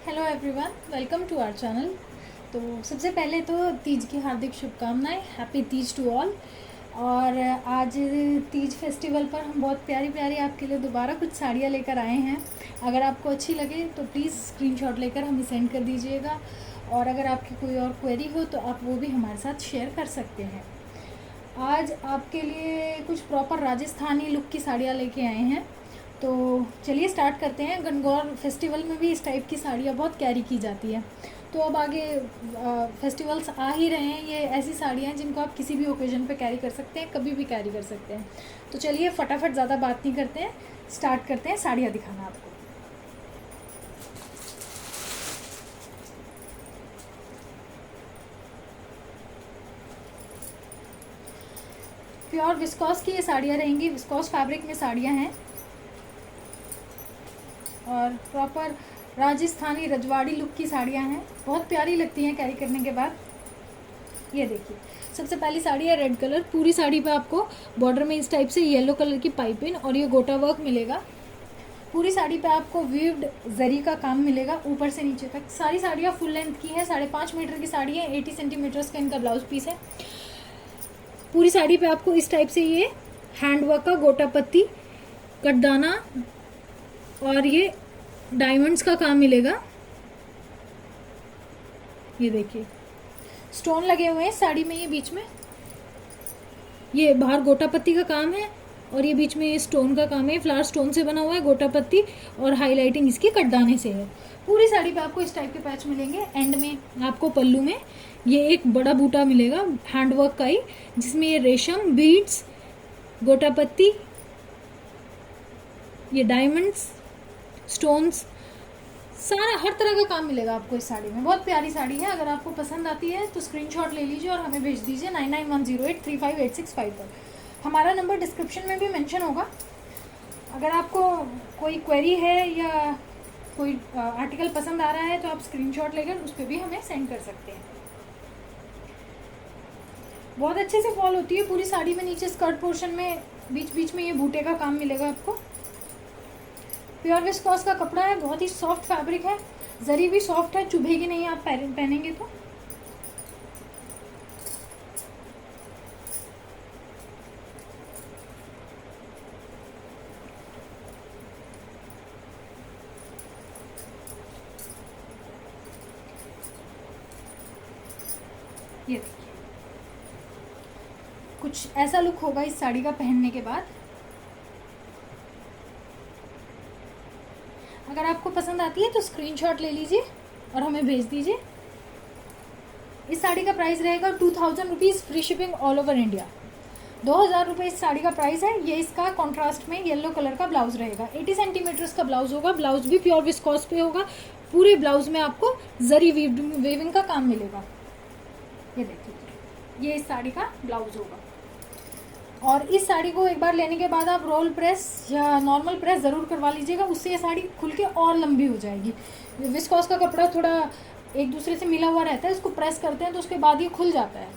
Hello everyone, welcome to our channel. तो सबसे पहले तो तीज की हार्दिक शुभकामनाएं, हैप्पी तीज टू ऑल। और आज तीज फेस्टिवल पर हम बहुत प्यारी प्यारी आपके लिए दोबारा कुछ साड़ियाँ लेकर आए हैं। अगर आपको अच्छी लगे तो प्लीज़ स्क्रीनशॉट लेकर हमें सेंड कर दीजिएगा, और अगर आपकी कोई और क्वेरी हो तो आप वो भी हमारे साथ शेयर कर सकते हैं। आज आपके लिए कुछ प्रॉपर राजस्थानी लुक की साड़ियाँ लेके आए हैं। तो चलिए स्टार्ट करते हैं। गणगौर फेस्टिवल में भी इस टाइप की साड़ियाँ बहुत कैरी की जाती है। तो अब आगे फेस्टिवल्स आ ही रहे हैं, ये ऐसी साड़ियाँ हैं जिनको आप किसी भी ओकेजन पे कैरी कर सकते हैं, कभी भी कैरी कर सकते हैं। तो चलिए फटाफट ज़्यादा बात नहीं करते हैं, स्टार्ट करते हैं साड़ियाँ दिखाना आपको। प्योर विस्कॉस की ये साड़ियाँ रहेंगी, विस्कॉस फैब्रिक में साड़ियाँ हैं और प्रॉपर राजस्थानी रजवाड़ी लुक की साड़ियाँ हैं, बहुत प्यारी लगती हैं कैरी करने के बाद। ये देखिए, सबसे पहली साड़ी है रेड कलर। पूरी साड़ी पे आपको बॉर्डर में इस टाइप से येलो कलर की पाइपिंग और ये गोटा वर्क मिलेगा। पूरी साड़ी पे आपको वीव्ड जरी का काम मिलेगा ऊपर से नीचे तक। सारी साड़ियाँ फुल लेंथ की है, 5.5 मीटर की साड़ी है, 80 सेंटीमीटर्स का इनका ब्लाउज पीस है। पूरी साड़ी पे आपको इस टाइप से ये हैंडवर्क का गोटा पत्ती, कटदाना और ये डायमंड्स का काम मिलेगा। ये देखिए, स्टोन लगे हुए हैं साड़ी में, ये बीच में ये बाहर गोटा पत्ती का काम है और ये बीच में ये स्टोन का काम है। फ्लावर स्टोन से बना हुआ है, गोटा पत्ती और हाईलाइटिंग इसकी कटदाने से है। पूरी साड़ी पे आपको इस टाइप के पैच मिलेंगे। एंड में आपको पल्लू में ये एक बड़ा बूटा मिलेगा हैंडवर्क का ही, जिसमें ये रेशम, बीड्स, गोटा पत्ती, ये डायमंड्स, स्टोन्स, सारा हर तरह का काम मिलेगा आपको इस साड़ी में। बहुत प्यारी साड़ी है। अगर आपको पसंद आती है तो स्क्रीनशॉट ले लीजिए और हमें भेज दीजिए 9910835865 पर। हमारा नंबर डिस्क्रिप्शन में भी मेंशन होगा। अगर आपको कोई क्वेरी है या कोई आर्टिकल पसंद आ रहा है तो आप स्क्रीनशॉट लेकर उस पर भी हमें सेंड कर सकते हैं। बहुत अच्छे से फॉल होती है पूरी साड़ी में। नीचे स्कर्ट पोर्शन में बीच बीच में ये बूटे का काम मिलेगा आपको। प्योर विस्कॉस का कपड़ा है, बहुत ही सॉफ्ट फैब्रिक है, जरी भी सॉफ्ट है, चुभेगी नहीं आप पहनेंगे तो। ये देखिए, कुछ ऐसा लुक होगा इस साड़ी का पहनने के बाद। अगर आपको पसंद आती है तो स्क्रीनशॉट ले लीजिए और हमें भेज दीजिए। इस साड़ी का प्राइस रहेगा 2000 rupees, free shipping all over India. 2000 रुपये इस साड़ी का प्राइस है। ये इसका कॉन्ट्रास्ट में येलो कलर का ब्लाउज रहेगा, 80 सेंटीमीटर्स का ब्लाउज होगा। ब्लाउज भी प्योर विस्कॉस पे होगा। पूरे ब्लाउज में आपको जरी वेविंग का काम मिलेगा। ये देखिए, ये इस साड़ी का ब्लाउज होगा। और इस साड़ी को एक बार लेने के बाद आप रोल प्रेस या नॉर्मल प्रेस ज़रूर करवा लीजिएगा, उससे ये साड़ी खुल के और लंबी हो जाएगी। विस्कॉस का कपड़ा थोड़ा एक दूसरे से मिला हुआ रहता है, इसको प्रेस करते हैं तो उसके बाद ये खुल जाता है।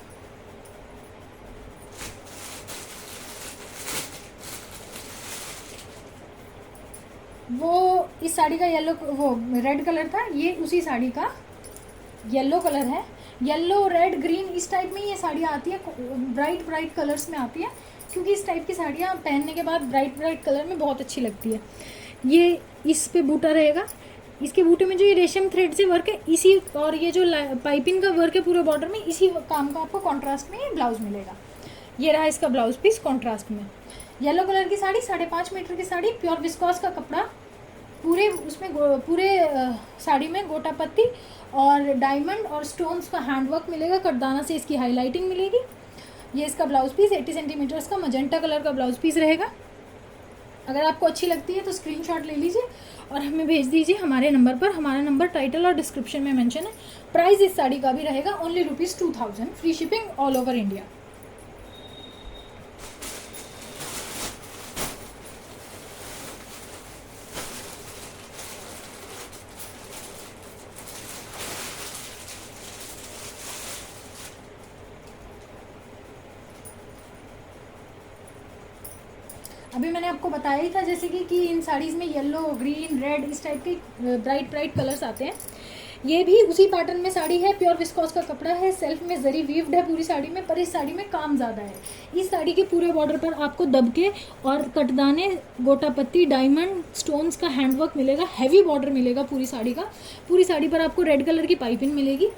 वो इस साड़ी का वो रेड कलर था, ये उसी साड़ी का येलो कलर है। येलो, रेड, ग्रीन इस टाइप में ये साड़ियाँ आती है, ब्राइट ब्राइट कलर्स में आती है, क्योंकि इस टाइप की साड़ियाँ पहनने के बाद ब्राइट ब्राइट कलर में बहुत अच्छी लगती है। ये इस पे बूटा रहेगा, इसके बूटे में जो ये रेशम थ्रेड से वर्क है इसी, और ये जो पाइपिंग का वर्क है पूरे बॉर्डर में, इसी काम का आपको कॉन्ट्रास्ट में ये ब्लाउज मिलेगा। ये रहा इसका ब्लाउज पीस कॉन्ट्रास्ट में। येलो कलर की साड़ी, 5.5 मीटर की साड़ी, प्योर विस्कॉस का कपड़ा, पूरे उसमें पूरे साड़ी में गोटा पत्ती और डायमंड और स्टोन्स का हैंडवर्क मिलेगा। कटदाना से इसकी हाईलाइटिंग मिलेगी। ये इसका ब्लाउज पीस 80 सेंटीमीटर्स का मजेंटा कलर का ब्लाउज पीस रहेगा। अगर आपको अच्छी लगती है तो स्क्रीनशॉट ले लीजिए और हमें भेज दीजिए हमारे नंबर पर। हमारा नंबर टाइटल और डिस्क्रिप्शन में मेंशन है। प्राइस इस साड़ी का भी रहेगा only ₹2000, free shipping all over India. अभी मैंने आपको बताया ही था जैसे कि इन साड़ीज़ में येलो, ग्रीन, रेड इस टाइप के ब्राइट ब्राइट कलर्स आते हैं। ये भी उसी पैटर्न में साड़ी है, प्योर विस्कोस का कपड़ा है, सेल्फ में जरी वीव्ड है पूरी साड़ी में, पर इस साड़ी में काम ज़्यादा है। इस साड़ी के पूरे बॉर्डर पर आपको दबके और कटदाने, गोटा पत्ती, डायमंड स्टोन्स का हैंडवर्क मिलेगा, हैवी बॉर्डर मिलेगा पूरी साड़ी का। पूरी साड़ी पर आपको रेड कलर की पाइपिंग मिलेगी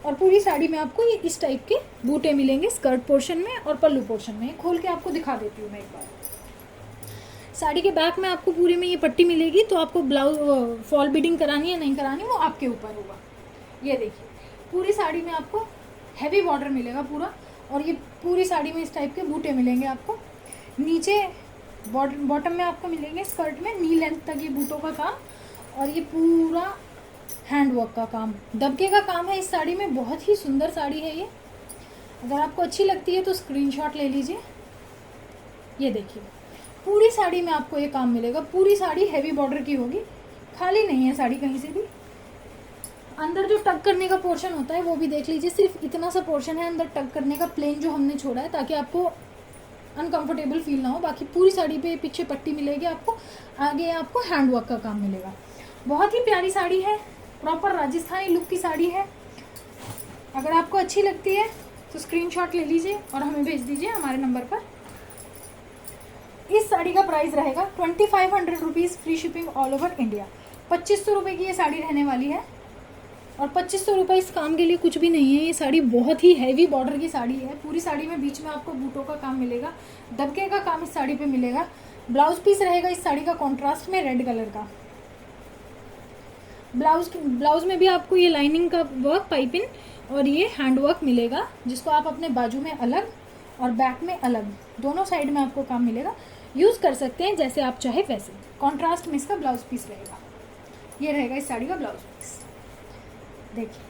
और पूरी साड़ी में आपको ये इस टाइप के बूटे मिलेंगे स्कर्ट पोर्शन में और पल्लू पोर्शन में। खोल के आपको दिखा देती हूँ मैं एक बार। साड़ी के बैक में आपको पूरे में ये पट्टी मिलेगी, तो आपको ब्लाउज फॉल बीडिंग करानी है नहीं करानी वो आपके ऊपर होगा। ये देखिए पूरी साड़ी में आपको हैवी बॉर्डर मिलेगा पूरा, और ये पूरी साड़ी में इस टाइप के बूटे मिलेंगे आपको। नीचे बॉटम में आपको मिलेंगे स्कर्ट में नी लेंथ तक ये बूटों का काम, और ये पूरा हैंडवर्क का काम, दबके का काम है इस साड़ी में। बहुत ही सुंदर साड़ी है ये। अगर आपको अच्छी लगती है तो स्क्रीनशॉट ले लीजिए। ये देखिए पूरी साड़ी में आपको ये काम मिलेगा। पूरी साड़ी हैवी बॉर्डर की होगी, खाली नहीं है साड़ी कहीं से भी। अंदर जो टक करने का पोर्शन होता है वो भी देख लीजिए, सिर्फ इतना सा पोर्शन है अंदर टक करने का, प्लेन जो हमने छोड़ा है, ताकि आपको अनकंफर्टेबल फील ना हो। बाकी पूरी साड़ी पे पीछे पट्टी मिलेगी आपको, आगे आपको हैंडवर्क का काम मिलेगा। बहुत ही प्यारी साड़ी है, प्रॉपर राजस्थानी लुक की साड़ी है। अगर आपको अच्छी लगती है तो स्क्रीनशॉट ले लीजिए और हमें भेज दीजिए हमारे नंबर पर। इस साड़ी का प्राइस रहेगा 2500 rupees, free shipping all over India. 2500 रुपये की ये साड़ी रहने वाली है, और 2500 रुपये इस काम के लिए कुछ भी नहीं है। ये साड़ी बहुत ही हैवी बॉर्डर की साड़ी है। पूरी साड़ी में बीच में आपको बूटों का काम मिलेगा, दबके का काम इस साड़ी पे मिलेगा। ब्लाउज पीस रहेगा इस साड़ी का कॉन्ट्रास्ट में रेड कलर का। ब्लाउज में भी आपको ये लाइनिंग का वर्क, पाइपिंग और ये हैंडवर्क मिलेगा, जिसको आप अपने बाजू में अलग और बैक में अलग, दोनों साइड में आपको काम मिलेगा। यूज़ कर सकते हैं जैसे आप चाहे वैसे। कॉन्ट्रास्ट में इसका ब्लाउज पीस रहेगा। ये रहेगा इस साड़ी का ब्लाउज पीस। देखिए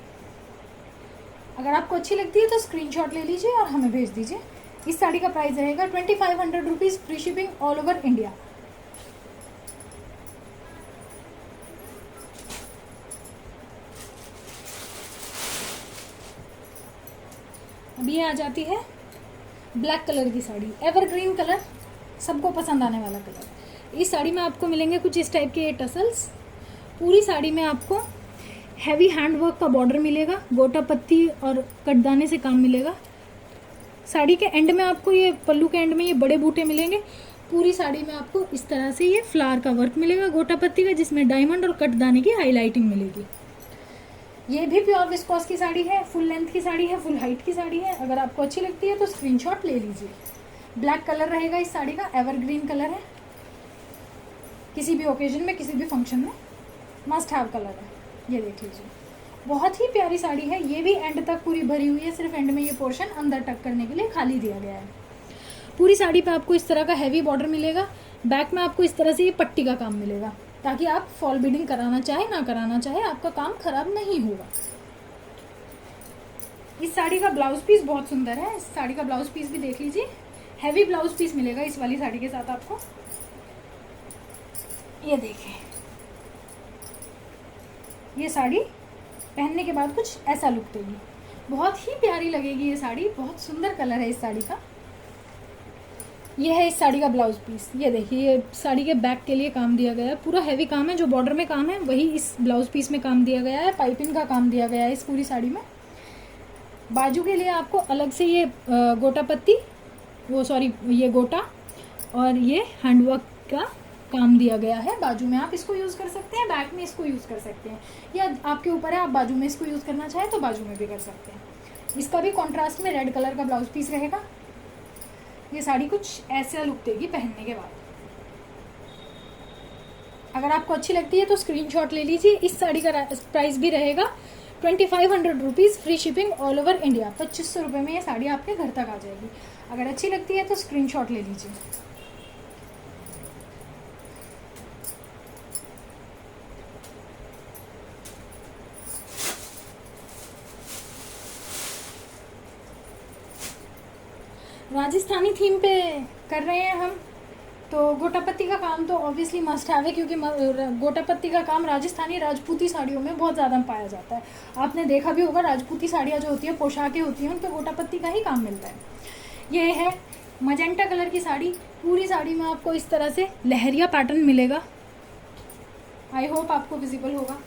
अगर आपको अच्छी लगती है तो स्क्रीनशॉट ले लीजिए और हमें भेज दीजिए। इस साड़ी का प्राइस रहेगा 2500 rupees, free shipping all over India. अभी ये आ जाती है ब्लैक कलर की साड़ी, एवरग्रीन कलर, सबको पसंद आने वाला कलर। इस साड़ी में आपको मिलेंगे कुछ इस टाइप के टसल्स। पूरी साड़ी में आपको हैवी हैंडवर्क का बॉर्डर मिलेगा, गोटा पत्ती और कटदाने से काम मिलेगा। साड़ी के एंड में आपको ये पल्लू के एंड में ये बड़े बूटे मिलेंगे। पूरी साड़ी में आपको इस तरह से ये फ्लावर का वर्क मिलेगा गोटा पत्ती का, जिसमें डायमंड और कटदाने की हाईलाइटिंग मिलेगी। ये भी प्योर विस्कोस की साड़ी है, फुल लेंथ की साड़ी है, फुल हाइट की साड़ी है। अगर आपको अच्छी लगती है तो स्क्रीनशॉट ले लीजिए। ब्लैक कलर रहेगा इस साड़ी का, एवरग्रीन कलर है, किसी भी ओकेजन में किसी भी फंक्शन में मस्ट हैव कलर है। ये देख लीजिए बहुत ही प्यारी साड़ी है। ये भी एंड तक पूरी भरी हुई है, सिर्फ एंड में ये पोर्शन अंदर टक करने के लिए खाली दिया गया है। पूरी साड़ी पे आपको इस तरह का हैवी बॉर्डर मिलेगा। बैक में आपको इस तरह से ये पट्टी का काम मिलेगा, ताकि आप फॉल बीडिंग कराना चाहे ना कराना चाहे आपका काम खराब नहीं होगा। इस साड़ी का ब्लाउज पीस बहुत सुंदर है। इस साड़ी का ब्लाउज पीस भी देख लीजिए, हैवी ब्लाउज पीस मिलेगा इस वाली साड़ी के साथ आपको। ये देखें, ये साड़ी पहनने के बाद कुछ ऐसा लुक देगी, बहुत ही प्यारी लगेगी ये साड़ी। बहुत सुंदर कलर है इस साड़ी का। ये है इस साड़ी का ब्लाउज पीस। ये देखिए ये साड़ी के बैक के लिए काम दिया गया है, पूरा हैवी काम है। जो बॉर्डर में काम है वही इस ब्लाउज पीस में काम दिया गया है, पाइपिंग का काम दिया गया है इस पूरी साड़ी में। बाजू के लिए आपको अलग से ये गोटा पत्ती, ये गोटा और ये हैंडवर्क का काम दिया गया है। बाजू में आप इसको यूज़ कर सकते हैं, बैक में इसको यूज़ कर सकते हैं, या आपके ऊपर है, आप बाजू में इसको यूज़ करना चाहें तो बाजू में भी कर सकते हैं। इसका भी कॉन्ट्रास्ट में रेड कलर का ब्लाउज पीस रहेगा। ये साड़ी कुछ ऐसा लुक देगी पहनने के बाद। अगर आपको अच्छी लगती है तो स्क्रीनशॉट ले लीजिए। इस साड़ी का प्राइस भी रहेगा 2500 rupees, free shipping all over India. 2500 रुपये में ये साड़ी आपके घर तक आ जाएगी। अगर अच्छी लगती है तो स्क्रीनशॉट ले लीजिए। राजस्थानी थीम पे कर रहे हैं हम, तो गोटा पत्ती का काम तो ऑब्वियसली मस्ट हैव है, क्योंकि गोटा पत्ती का काम राजस्थानी राजपूती साड़ियों में बहुत ज़्यादा पाया जाता है। आपने देखा भी होगा राजपूती साड़ियाँ जो होती हैं, पोशाकें होती हैं, उन पर गोटा पत्ती का ही काम मिलता है। ये है मजेंटा कलर की साड़ी। पूरी साड़ी में आपको इस तरह से लहरिया पैटर्न मिलेगा। आई होप आपको विजिबल होगा।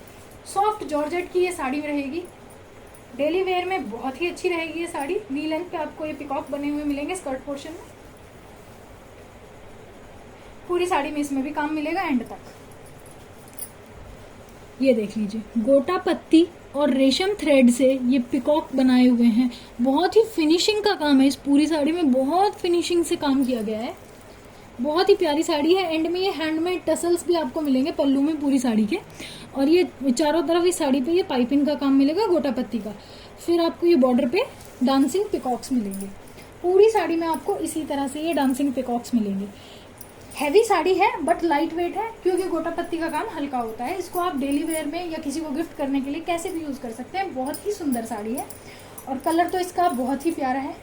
सॉफ्ट जॉर्जेट की ये साड़ी रहेगी, डेली वेयर में बहुत ही अच्छी रहेगी ये साड़ी। नी लेंथ पे आपको ये पिकॉक बने हुए मिलेंगे स्कर्ट पोर्शन में। पूरी साड़ी में इसमें भी काम मिलेगा एंड तक। ये देख लीजिए, गोटा पत्ती और रेशम थ्रेड से ये पिकॉक बनाए हुए हैं। बहुत ही फिनिशिंग का काम है इस पूरी साड़ी में, बहुत फिनिशिंग से काम किया गया है। बहुत ही प्यारी साड़ी है। एंड में ये हैंडमेड टसल्स भी आपको मिलेंगे पल्लू में पूरी साड़ी के, और ये चारों तरफ इस साड़ी पे ये पाइपिंग का काम मिलेगा गोटा पत्ती का। फिर आपको ये बॉर्डर पे डांसिंग पिकॉक्स मिलेंगे। पूरी साड़ी में आपको इसी तरह से ये डांसिंग पिकॉक्स मिलेंगे। हैवी साड़ी है बट लाइट वेट है, क्योंकि गोटा पत्ती का काम हल्का होता है। इसको आप डेली वेयर में या किसी को गिफ्ट करने के लिए कैसे भी यूज कर सकते हैं। बहुत ही सुंदर साड़ी है और कलर तो इसका बहुत ही प्यारा है।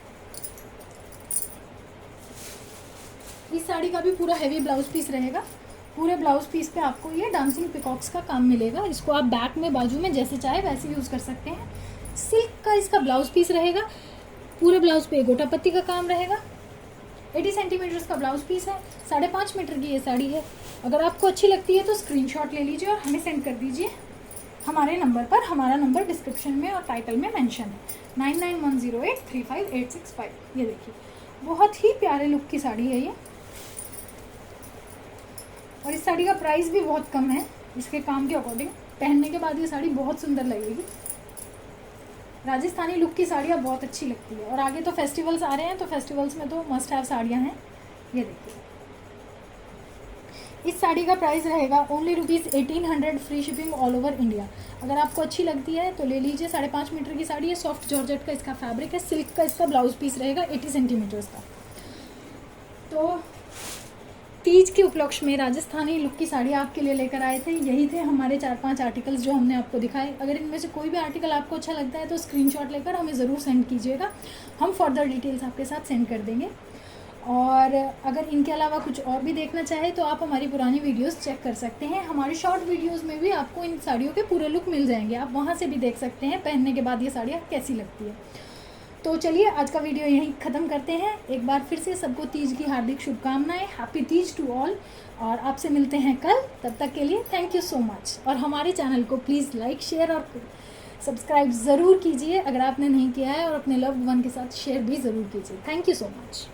इस साड़ी का भी पूरा हैवी ब्लाउज पीस रहेगा। पूरे ब्लाउज पीस पे आपको ये डांसिंग पिकॉक्स का काम मिलेगा। इसको आप बैक में बाजू में जैसे चाहे वैसे यूज कर सकते हैं। सिल्क का इसका ब्लाउज पीस रहेगा। पूरे ब्लाउज पे गोटा पत्ती का काम रहेगा। 80 सेंटीमीटर का ब्लाउज पीस है। 5.5 मीटर की ये साड़ी है। अगर आपको अच्छी लगती है तो स्क्रीनशॉट ले लीजिए और हमें सेंड कर दीजिए हमारे नंबर पर। हमारा नंबर डिस्क्रिप्शन में और टाइटल में मेंशन है, 9910835865। ये देखिए, बहुत ही प्यारे लुक की साड़ी है ये। और इस साड़ी का प्राइस भी बहुत कम है इसके काम के अकॉर्डिंग। पहनने के बाद ये साड़ी बहुत सुंदर लगेगी। राजस्थानी लुक की साड़ियाँ बहुत अच्छी लगती है। और आगे तो फेस्टिवल्स आ रहे हैं, तो फेस्टिवल्स में तो मस्ट हैव साड़ियाँ हैं। ये देखिए, इस साड़ी का प्राइस रहेगा only ₹1800, free shipping all over India. अगर आपको अच्छी लगती है तो ले लीजिए। 5.5 मीटर की साड़ी है। सॉफ्ट जॉर्जेट का इसका फैब्रिक है। सिल्क का इसका ब्लाउज पीस रहेगा 80 सेंटीमीटर्स का। तो तीज के उपलक्ष्य में राजस्थानी लुक की साड़ी आपके लिए लेकर आए थे। यही थे हमारे 4-5 आर्टिकल्स जो हमने आपको दिखाए। अगर इनमें से कोई भी आर्टिकल आपको अच्छा लगता है तो स्क्रीनशॉट लेकर हमें ज़रूर सेंड कीजिएगा। हम फर्दर डिटेल्स आपके साथ सेंड कर देंगे। और अगर इनके अलावा कुछ और भी देखना चाहे तो आप हमारी पुरानी वीडियोस चेक कर सकते हैं। हमारे शॉर्ट वीडियोस में भी आपको इन साड़ियों के पूरे लुक मिल जाएंगे। आप वहाँ से भी देख सकते हैं पहनने के बाद ये साड़ियाँ कैसी लगती है। तो चलिए आज का वीडियो यहीं ख़त्म करते हैं। एक बार फिर से सबको तीज की हार्दिक शुभकामनाएं। Happy Teej to all. और आपसे मिलते हैं कल। तब तक के लिए थैंक यू सो मच। और हमारे चैनल को प्लीज़ लाइक, शेयर और सब्सक्राइब ज़रूर कीजिए अगर आपने नहीं किया है, और अपने लव्ड वन के साथ शेयर भी ज़रूर कीजिए। Thank you so much.